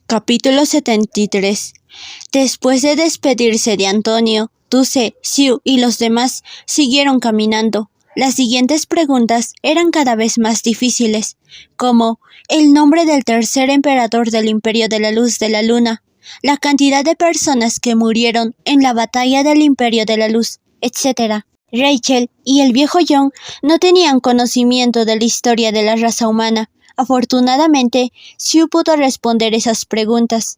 Capítulo 73. Después de despedirse de Antonio, Dulce, Xiu y los demás siguieron caminando. Las siguientes preguntas eran cada vez más difíciles, como el nombre del tercer emperador del Imperio de la Luz de la Luna, la cantidad de personas que murieron en la batalla del Imperio de la Luz, etc. Rachel y el viejo John no tenían conocimiento de la historia de la raza humana. Afortunadamente, Xiu pudo responder esas preguntas.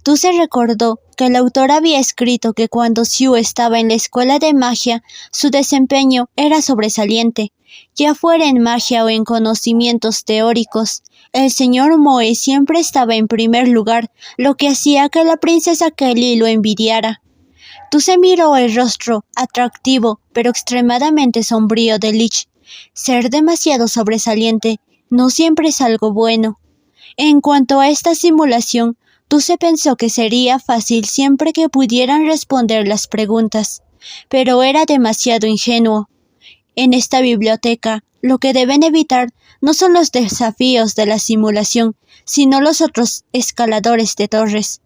Dulce recordó que el autor había escrito que cuando Xiu estaba en la escuela de magia, su desempeño era sobresaliente, ya fuera en magia o en conocimientos teóricos. El señor Moe siempre estaba en primer lugar, lo que hacía que la princesa Kelly lo envidiara. Dulce miró el rostro atractivo, pero extremadamente sombrío de Lich. Ser demasiado sobresaliente no siempre es algo bueno. En cuanto a esta simulación, Dulce pensó que sería fácil siempre que pudieran responder las preguntas, pero era demasiado ingenuo. En esta biblioteca, lo que deben evitar no son los desafíos de la simulación, sino los otros escaladores de torres.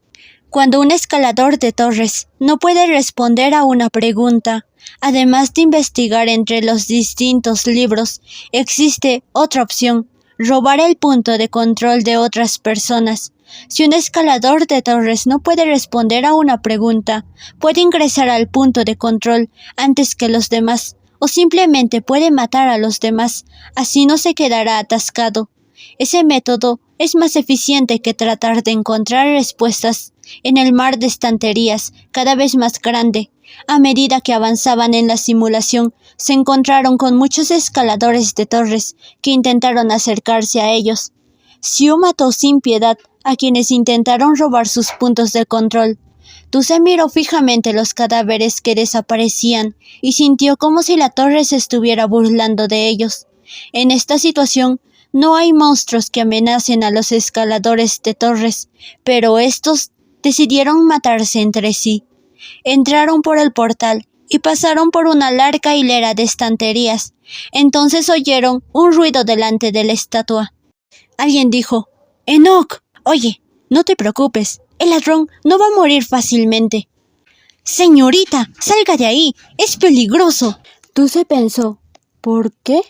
Cuando un escalador de torres no puede responder a una pregunta, además de investigar entre los distintos libros, existe otra opción: robar el punto de control de otras personas. Si un escalador de torres no puede responder a una pregunta, puede ingresar al punto de control antes que los demás, o simplemente puede matar a los demás, así no se quedará atascado. Ese método es más eficiente que tratar de encontrar respuestas en el mar de estanterías cada vez más grande. A medida que avanzaban en la simulación, se encontraron con muchos escaladores de torres que intentaron acercarse a ellos. Xiu mató sin piedad a quienes intentaron robar sus puntos de control. Dulce miró fijamente los cadáveres que desaparecían y sintió como si la torre se estuviera burlando de ellos. En esta situación, no hay monstruos que amenacen a los escaladores de torres, pero estos decidieron matarse entre sí. Entraron por el portal y pasaron por una larga hilera de estanterías. Entonces oyeron un ruido delante de la estatua. Alguien dijo: «Enoch, oye, no te preocupes, el ladrón no va a morir fácilmente». «Señorita, salga de ahí, es peligroso». Dulce pensó: ¿por qué?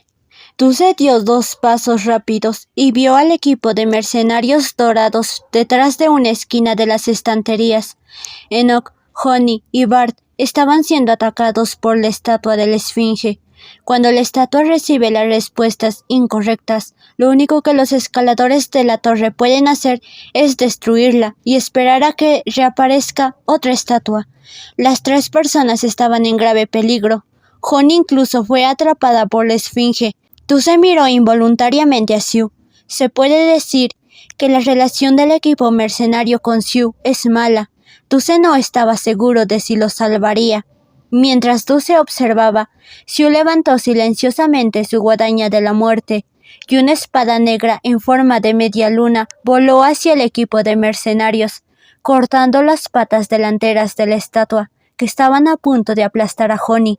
Dulce dio 2 pasos rápidos y vio al equipo de mercenarios dorados detrás de una esquina de las estanterías. Enoch, Honey y Bart estaban siendo atacados por la estatua de la Esfinge. Cuando la estatua recibe las respuestas incorrectas, lo único que los escaladores de la torre pueden hacer es destruirla y esperar a que reaparezca otra estatua. Las 3 personas estaban en grave peligro. Honey incluso fue atrapada por la Esfinge. Dulce miró involuntariamente a Xiu. Se puede decir que la relación del equipo mercenario con Xiu es mala. Dulce no estaba seguro de si lo salvaría. Mientras Dulce observaba, Xiu levantó silenciosamente su guadaña de la muerte, y una espada negra en forma de media luna voló hacia el equipo de mercenarios, cortando las patas delanteras de la estatua, que estaban a punto de aplastar a Honey.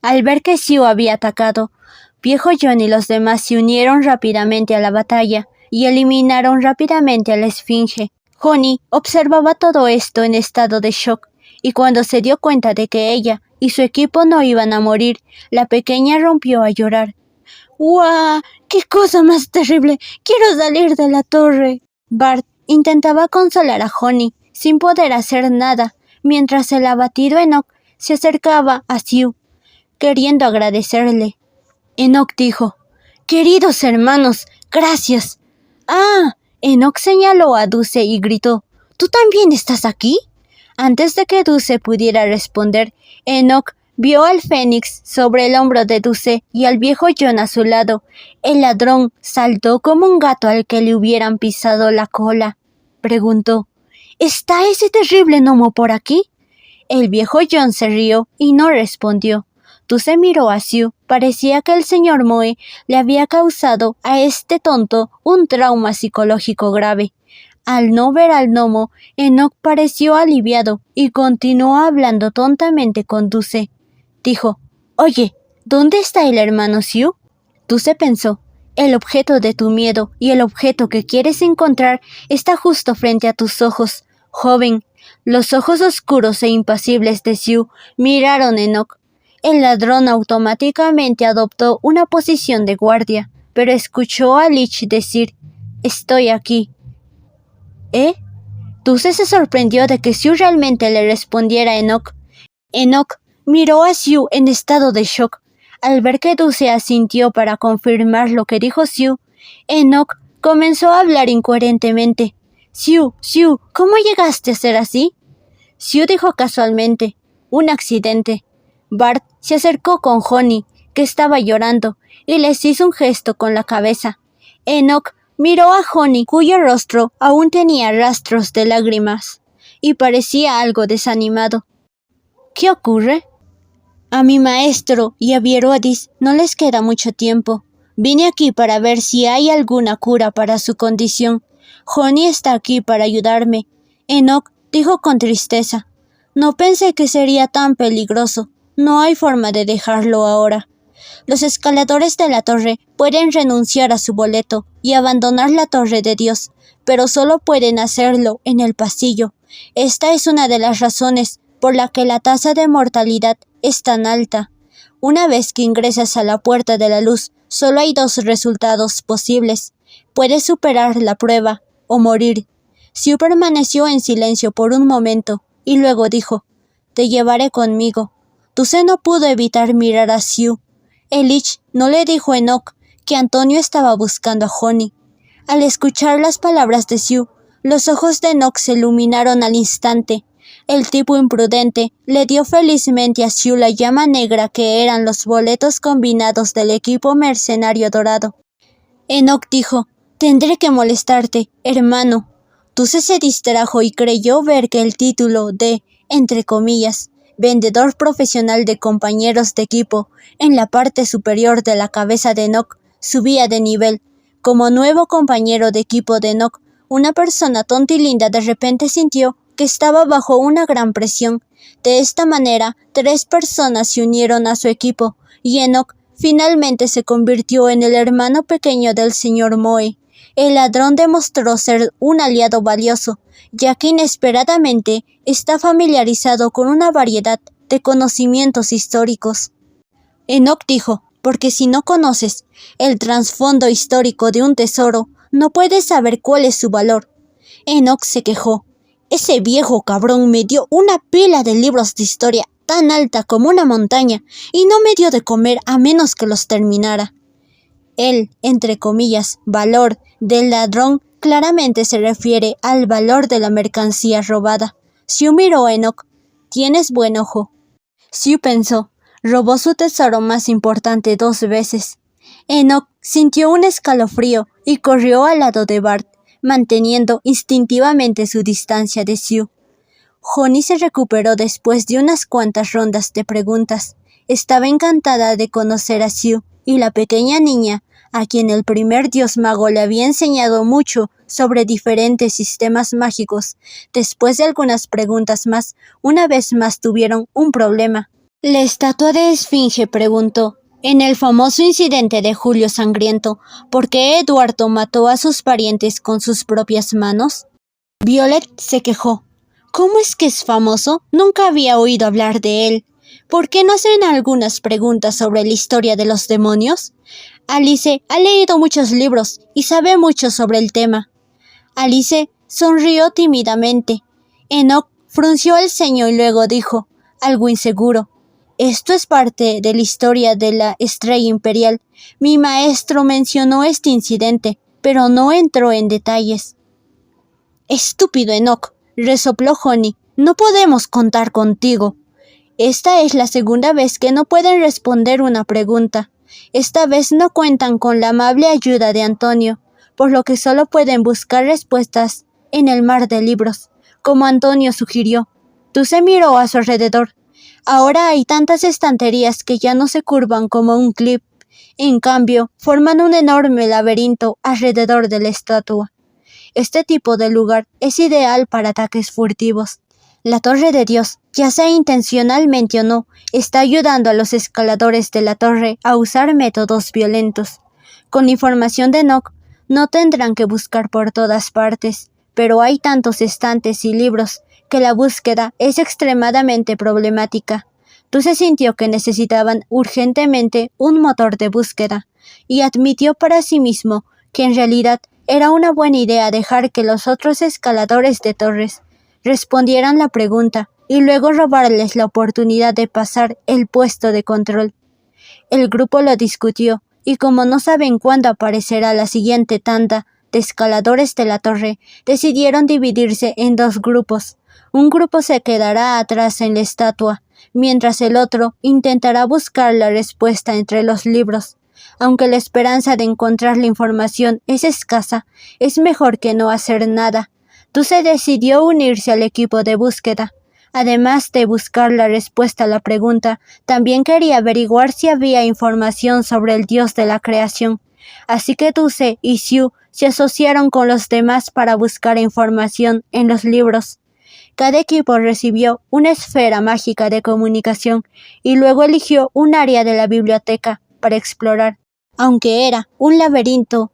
Al ver que Xiu había atacado, Viejo John y los demás se unieron rápidamente a la batalla y eliminaron rápidamente a la Esfinge. Honey observaba todo esto en estado de shock, y cuando se dio cuenta de que ella y su equipo no iban a morir, la pequeña rompió a llorar. ¡Guau! ¡Qué cosa más terrible! ¡Quiero salir de la torre! Bart intentaba consolar a Honey, sin poder hacer nada, mientras el abatido Enoch se acercaba a Xiu, queriendo agradecerle. Enoch dijo: «Queridos hermanos, gracias». «Ah», Enoch señaló a Dulce y gritó: «¿Tú también estás aquí?». Antes de que Dulce pudiera responder, Enoch vio al Fénix sobre el hombro de Dulce y al viejo John a su lado. El ladrón saltó como un gato al que le hubieran pisado la cola. Preguntó: «¿Está ese terrible gnomo por aquí?». El viejo John se rió y no respondió. Dulce miró a Xiu. Parecía que el señor Moe le había causado a este tonto un trauma psicológico grave. Al no ver al gnomo, Enoch pareció aliviado y continuó hablando tontamente con Dulce. Dijo: «Oye, ¿dónde está el hermano Xiu?». Dulce pensó: El objeto de tu miedo y el objeto que quieres encontrar está justo frente a tus ojos, joven. Los ojos oscuros e impasibles de Xiu miraron a Enoch. El ladrón automáticamente adoptó una posición de guardia, pero escuchó a Lich decir: «Estoy aquí». ¿Eh? Dulce se sorprendió de que Xiu realmente le respondiera a Enoch. Enoch miró a Xiu en estado de shock. Al ver que Dulce asintió para confirmar lo que dijo Xiu, Enoch comenzó a hablar incoherentemente. «Xiu, ¿cómo llegaste a ser así?» Xiu dijo casualmente: «Un accidente». Bart se acercó con Honey, que estaba llorando, y les hizo un gesto con la cabeza. Enoch miró a Honey, cuyo rostro aún tenía rastros de lágrimas, y parecía algo desanimado. «¿Qué ocurre?» «A mi maestro y a Vieroadis no les queda mucho tiempo. Vine aquí para ver si hay alguna cura para su condición. Honey está aquí para ayudarme». Enoch dijo con tristeza: «No pensé que sería tan peligroso. No hay forma de dejarlo ahora». Los escaladores de la torre pueden renunciar a su boleto y abandonar la torre de Dios, pero solo pueden hacerlo en el pasillo. Esta es una de las razones por la que la tasa de mortalidad es tan alta. Una vez que ingresas a la puerta de la luz, solo hay dos resultados posibles. Puedes superar la prueba o morir. Xiu permaneció en silencio por un momento y luego dijo: «Te llevaré conmigo». Dulce no pudo evitar mirar a Xiu. El Lich no le dijo a Enoch que Antonio estaba buscando a Honey. Al escuchar las palabras de Xiu, los ojos de Enoch se iluminaron al instante. El tipo imprudente le dio felizmente a Xiu la llama negra que eran los boletos combinados del equipo mercenario dorado. Enoch dijo: «Tendré que molestarte, hermano». Dulce se distrajo y creyó ver que el título de, entre comillas, vendedor profesional de compañeros de equipo, en la parte superior de la cabeza de Enoch, subía de nivel. Como nuevo compañero de equipo de Enoch, una persona tonta y linda de repente sintió que estaba bajo una gran presión. De esta manera, 3 personas se unieron a su equipo, y Enoch finalmente se convirtió en el hermano pequeño del señor Moe. El ladrón demostró ser un aliado valioso, ya que inesperadamente está familiarizado con una variedad de conocimientos históricos. Enoch dijo: «Porque si no conoces el trasfondo histórico de un tesoro, no puedes saber cuál es su valor». Enoch se quejó: «Ese viejo cabrón me dio una pila de libros de historia tan alta como una montaña y no me dio de comer a menos que los terminara». El, entre comillas, valor del ladrón claramente se refiere al valor de la mercancía robada. Xiu miró a Enoch: «Tienes buen ojo». Xiu pensó: «Robó su tesoro más importante 2 veces». Enoch sintió un escalofrío y corrió al lado de Bart, manteniendo instintivamente su distancia de Xiu. Honey se recuperó después de unas cuantas rondas de preguntas. Estaba encantada de conocer a Xiu y la pequeña niña, a quien el primer dios mago le había enseñado mucho sobre diferentes sistemas mágicos. Después de algunas preguntas más, una vez más tuvieron un problema. La estatua de Esfinge preguntó: «En el famoso incidente de Julio Sangriento, ¿por qué Eduardo mató a sus parientes con sus propias manos?» Violet se quejó: «¿Cómo es que es famoso? Nunca había oído hablar de él. ¿Por qué no hacen algunas preguntas sobre la historia de los demonios?» Alice ha leído muchos libros y sabe mucho sobre el tema. Alice sonrió tímidamente. Enoch frunció el ceño y luego dijo, algo inseguro: «Esto es parte de la historia de la Estrella Imperial. Mi maestro mencionó este incidente, pero no entró en detalles». «Estúpido Enoch», resopló Honey, «no podemos contar contigo». Esta es la segunda vez que no pueden responder una pregunta. Esta vez no cuentan con la amable ayuda de Antonio, por lo que solo pueden buscar respuestas en el mar de libros, como Antonio sugirió. Dulce miró a su alrededor. Ahora hay tantas estanterías que ya no se curvan como un clip. En cambio, forman un enorme laberinto alrededor de la estatua. Este tipo de lugar es ideal para ataques furtivos. La Torre de Dios, ya sea intencionalmente o no, está ayudando a los escaladores de la torre a usar métodos violentos. Con la información de Nock, no tendrán que buscar por todas partes, pero hay tantos estantes y libros que la búsqueda es extremadamente problemática. Dulce sintió que necesitaban urgentemente un motor de búsqueda, y admitió para sí mismo que en realidad era una buena idea dejar que los otros escaladores de torres respondieran la pregunta y luego robarles la oportunidad de pasar el puesto de control. El grupo lo discutió, y como no saben cuándo aparecerá la siguiente tanda de escaladores de la torre, decidieron dividirse en dos grupos. Un grupo se quedará atrás en la estatua, mientras el otro intentará buscar la respuesta entre los libros. Aunque la esperanza de encontrar la información es escasa, es mejor que no hacer nada. Dulce decidió unirse al equipo de búsqueda. Además de buscar la respuesta a la pregunta, también quería averiguar si había información sobre el dios de la creación. Así que Dulce y Xiu se asociaron con los demás para buscar información en los libros. Cada equipo recibió una esfera mágica de comunicación y luego eligió un área de la biblioteca para explorar. Aunque era un laberinto,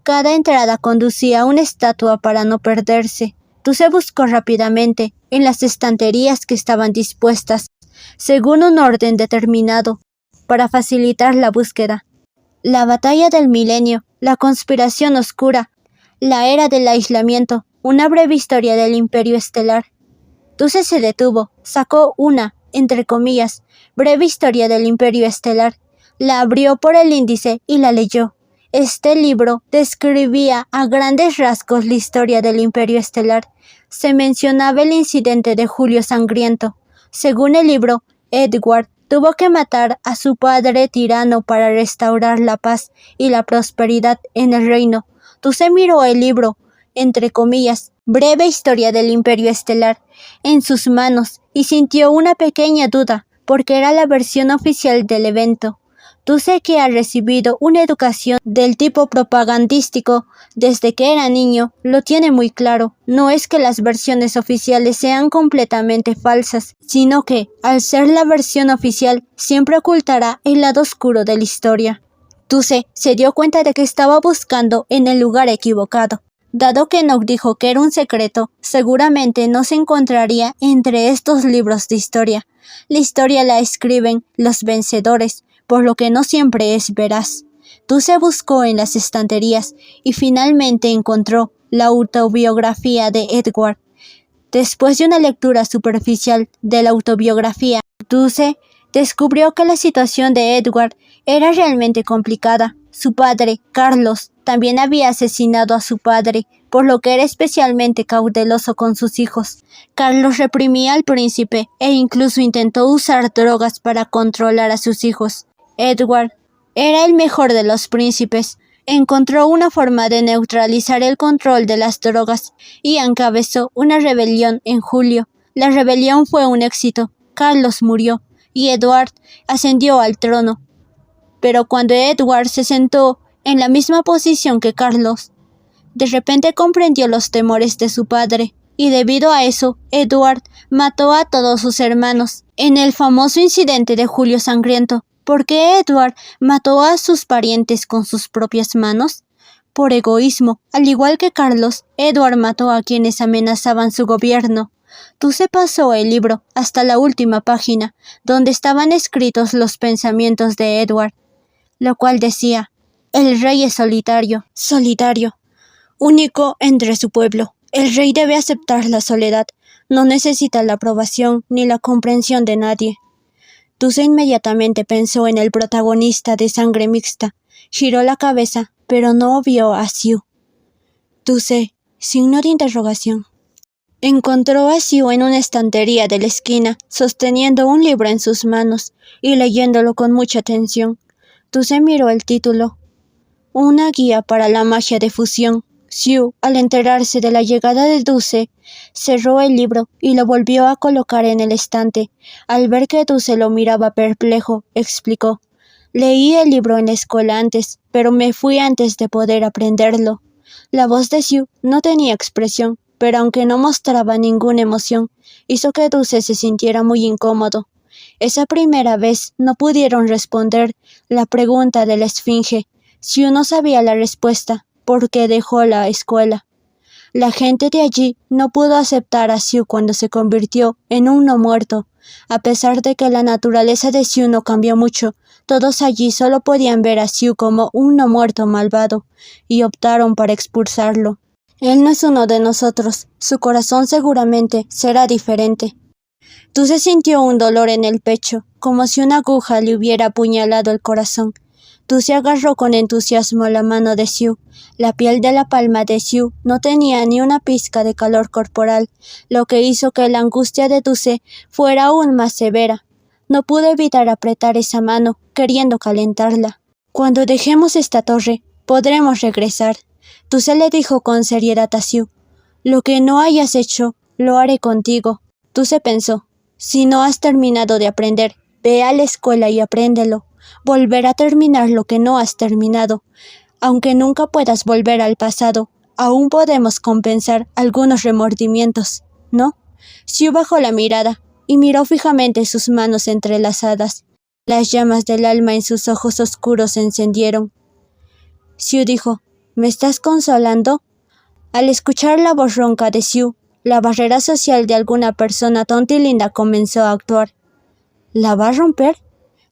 cada entrada conducía a una estatua para no perderse. Dulce buscó rápidamente en las estanterías que estaban dispuestas, según un orden determinado, para facilitar la búsqueda. La batalla del milenio, la conspiración oscura, la era del aislamiento, una breve historia del Imperio Estelar. Dulce se detuvo, sacó una, entre comillas, breve historia del Imperio Estelar, la abrió por el índice y la leyó. Este libro describía a grandes rasgos la historia del Imperio Estelar. Se mencionaba el incidente de Julio Sangriento. Según el libro, Edward tuvo que matar a su padre tirano para restaurar la paz y la prosperidad en el reino. Dulce miró el libro, entre comillas, breve historia del Imperio Estelar, en sus manos y sintió una pequeña duda, porque era la versión oficial del evento. Dulce, que ha recibido una educación del tipo propagandístico desde que era niño, lo tiene muy claro. No es que las versiones oficiales sean completamente falsas, sino que, al ser la versión oficial, siempre ocultará el lado oscuro de la historia. Dulce se dio cuenta de que estaba buscando en el lugar equivocado. Dado que Nock dijo que era un secreto, seguramente no se encontraría entre estos libros de historia. La historia la escriben los vencedores, por lo que no siempre es veraz. Dulce buscó en las estanterías y finalmente encontró la autobiografía de Edward. Después de una lectura superficial de la autobiografía, Dulce descubrió que la situación de Edward era realmente complicada. Su padre, Carlos, también había asesinado a su padre, por lo que era especialmente cauteloso con sus hijos. Carlos reprimía al príncipe e incluso intentó usar drogas para controlar a sus hijos. Edward era el mejor de los príncipes. Encontró una forma de neutralizar el control de las drogas y encabezó una rebelión en julio. La rebelión fue un éxito. Carlos murió y Edward ascendió al trono. Pero cuando Edward se sentó en la misma posición que Carlos, de repente comprendió los temores de su padre, y debido a eso, Edward mató a todos sus hermanos en el famoso incidente de Julio Sangriento. ¿Por qué Edward mató a sus parientes con sus propias manos? Por egoísmo. Al igual que Carlos, Edward mató a quienes amenazaban su gobierno. Dulce pasó el libro hasta la última página, donde estaban escritos los pensamientos de Edward, lo cual decía: el rey es solitario, único entre su pueblo. El rey debe aceptar la soledad, no necesita la aprobación ni la comprensión de nadie. Dulce inmediatamente pensó en el protagonista de Sangre Mixta. Giró la cabeza, pero no vio a Xiu. Dulce, signo de interrogación. Encontró a Xiu en una estantería de la esquina, sosteniendo un libro en sus manos y leyéndolo con mucha atención. Dulce miró el título: Una guía para la magia de fusión. Xiu, al enterarse de la llegada de Dulce, cerró el libro y lo volvió a colocar en el estante. Al ver que Dulce lo miraba perplejo, explicó: leí el libro en la escuela antes, pero me fui antes de poder aprenderlo. La voz de Xiu no tenía expresión, pero aunque no mostraba ninguna emoción, hizo que Dulce se sintiera muy incómodo. Esa primera vez no pudieron responder la pregunta de la esfinge. Xiu no sabía la respuesta, porque dejó la escuela. La gente de allí no pudo aceptar a Xiu cuando se convirtió en un no muerto. A pesar de que la naturaleza de Xiu no cambió mucho, todos allí solo podían ver a Xiu como un no muerto malvado, y optaron para expulsarlo. Él no es uno de nosotros, su corazón seguramente será diferente. Dulce sintió un dolor en el pecho, como si una aguja le hubiera apuñalado el corazón. Dulce agarró con entusiasmo la mano de Xiu. La piel de la palma de Xiu no tenía ni una pizca de calor corporal, lo que hizo que la angustia de Dulce fuera aún más severa. No pudo evitar apretar esa mano, queriendo calentarla. Cuando dejemos esta torre, podremos regresar. Dulce le dijo con seriedad a Xiu. Lo que no hayas hecho, lo haré contigo. Dulce pensó. Si no has terminado de aprender, ve a la escuela y apréndelo. Volver a terminar lo que no has terminado. Aunque nunca puedas volver al pasado, aún podemos compensar algunos remordimientos, ¿no? Xiu bajó la mirada y miró fijamente sus manos entrelazadas. Las llamas del alma en sus ojos oscuros se encendieron. Xiu dijo, ¿me estás consolando? Al escuchar la voz ronca de Xiu, la barrera social de alguna persona tonta y linda comenzó a actuar. ¿La va a romper?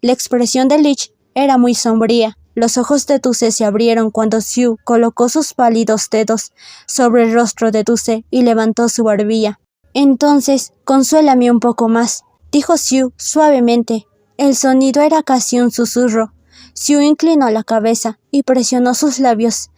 La expresión de Lich era muy sombría. Los ojos de Dulce se abrieron cuando Xiu colocó sus pálidos dedos sobre el rostro de Dulce y levantó su barbilla. Entonces, consuélame un poco más, dijo Xiu suavemente. El sonido era casi un susurro. Xiu inclinó la cabeza y presionó sus labios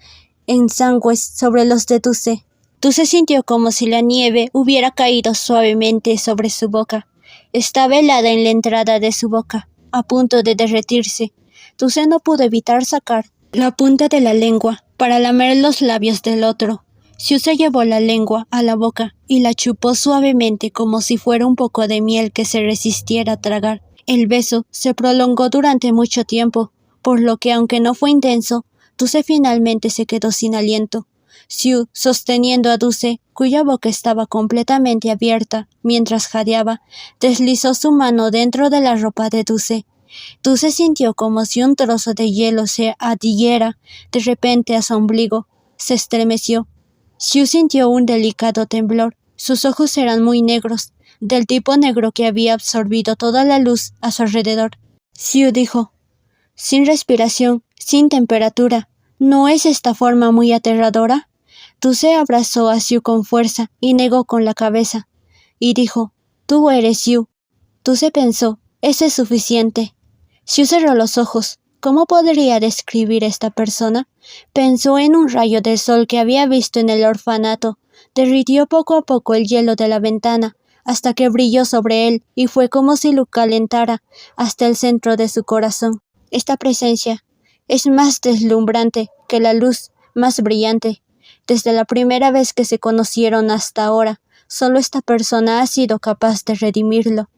exangües sobre los de Dulce. Dulce sintió como si la nieve hubiera caído suavemente sobre su boca. Estaba helada en la entrada de su boca, a punto de derretirse. Dulce no pudo evitar sacar la punta de la lengua para lamer los labios del otro. Xiu se llevó la lengua a la boca y la chupó suavemente como si fuera un poco de miel que se resistiera a tragar. El beso se prolongó durante mucho tiempo, por lo que aunque no fue intenso, Dulce finalmente se quedó sin aliento. Xiu, sosteniendo a Dulce, cuya boca estaba completamente abierta, mientras jadeaba, deslizó su mano dentro de la ropa de Dulce. Dulce sintió como si un trozo de hielo se adhiriera de repente a su ombligo. Se estremeció. Xiu sintió un delicado temblor. Sus ojos eran muy negros, del tipo negro que había absorbido toda la luz a su alrededor. Xiu dijo, sin respiración, sin temperatura, ¿no es esta forma muy aterradora? Dulce abrazó a Xiu con fuerza y negó con la cabeza, y dijo, tú eres Xiu. Dulce pensó, eso es suficiente. Xiu cerró los ojos. ¿Cómo podría describir esta persona? Pensó en un rayo de sol que había visto en el orfanato. Derritió poco a poco el hielo de la ventana, hasta que brilló sobre él, y fue como si lo calentara hasta el centro de su corazón. Esta presencia es más deslumbrante que la luz más brillante. Desde la primera vez que se conocieron hasta ahora, solo esta persona ha sido capaz de redimirlo.